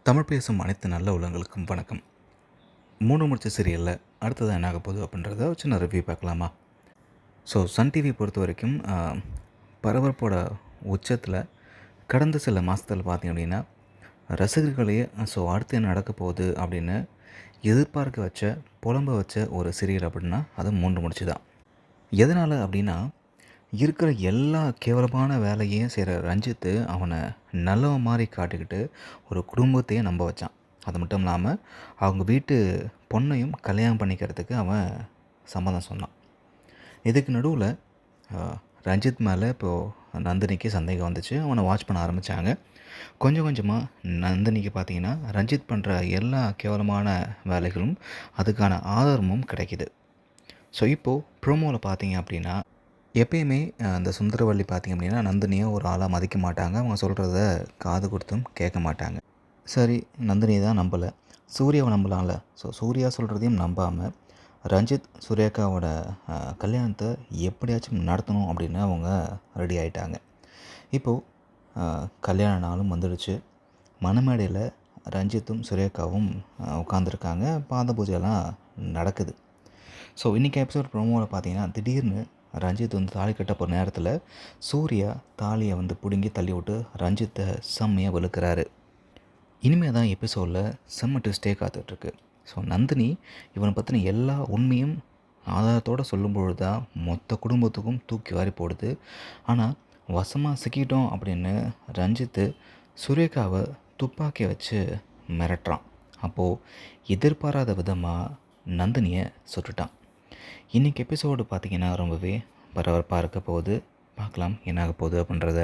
தமிழ் பேசும் அனைத்து நல்ல உள்ளங்களுக்கும் வணக்கம். 3 முடிச்ச சீரியலில் அடுத்ததாக என்ன ஆக போகுது அப்படின்றத ஒரு சின்ன ரிவ்யூ பார்க்கலாமா? ஸோ சன் டிவி பொறுத்த வரைக்கும் பரபரப்போட உச்சத்தில் கடந்த சில மாதத்தில் பார்த்திங்க அப்படின்னா ரசிகர்களையே அடுத்து என்ன நடக்க போகுது அப்படின்னு எதிர்பார்க்க வச்ச புலம்ப வச்ச ஒரு சீரியல் அப்படின்னா அது 3 முடிச்சு தான். எதனால் அப்படின்னா இருக்கிற எல்லா கேவலமான வேலையையும் செய்கிற ரஞ்சித்து அவனை நல்லவன் மாதிரி காட்டிக்கிட்டு ஒரு குடும்பத்தையே நம்ப வச்சான். அது மட்டும் இல்லாமல் அவங்க வீட்டு பொண்ணையும் கல்யாணம் பண்ணிக்கிறதுக்கு அவன் சம்மதம் சொன்னான். இதுக்கு நடுவில் ரஞ்சித் மேலே இப்போது நந்தினிக்கு சந்தேகம் வந்துச்சு. அவனை வாட்ச் பண்ண ஆரம்பித்தாங்க. கொஞ்சம் கொஞ்சமாக நந்தினிக்கு பார்த்திங்கன்னா ரஞ்சித் பண்ணுற எல்லா கேவலமான வேலைகளும் அதுக்கான ஆதாரமும் கிடைக்கிது. ஸோ இப்போது ப்ரோமோவில் பார்த்தீங்க அப்படின்னா எப்பயுமே அந்த சுந்தரவள்ளி பார்த்திங்க அப்படின்னா நந்தினியை ஒரு ஆளாக மதிக்க மாட்டாங்க. அவங்க சொல்கிறத காது கொடுத்தும் கேட்க மாட்டாங்க. சரி, நந்தினியை தான் நம்பலை, சூர்யாவை நம்பலாம்ல. ஸோ சூர்யா சொல்கிறதையும் நம்பாமல் ரஞ்சித் சூர்யாக்காவோட கல்யாணத்தை எப்படியாச்சும் நடத்தணும் அப்படின்னு அவங்க ரெடி ஆகிட்டாங்க. இப்போது கல்யாண நாளும் வந்துடுச்சு. மணமேடையில் ரஞ்சித்தும் சூர்யாக்காவும் உட்காந்துருக்காங்க. பாத பூஜையெல்லாம் நடக்குது. ஸோ இன்றைக்கி எபிசோட் ப்ரோமோவில் பார்த்தீங்கன்னா திடீர்னு ரஞ்சித் தாலி கட்ட போகிற நேரத்தில் சூர்யா தாலியை பிடுங்கி தள்ளி விட்டு ரஞ்சித்தை செம்மையாக வெளுக்கிறாரு. இனிமேல் தான் எபிசோடில் செம்ம ட்விஸ்டே காத்துட்ருக்கு. ஸோ நந்தினி இவனை பற்றின எல்லா உண்மையும் ஆதாரத்தோடு சொல்லும்பொழுது தான் மொத்த குடும்பத்துக்கும் தூக்கி வாரி போடுது. ஆனால் வசமாக சிக்கிட்டோம் அப்படின்னு ரஞ்சித்து சூர்யாக்காவை துப்பாக்கியை வச்சு மிரட்டுறான். அப்போது எதிர்பாராத விதமாக நந்தினியை சுட்டுட்டான். இன்றைக்கி எபிசோடு பார்த்திங்கன்னா ரொம்பவே பரபரப்பாக இருக்க போகுது. பார்க்கலாம் என்ன ஆக போகுது அப்படின்றத.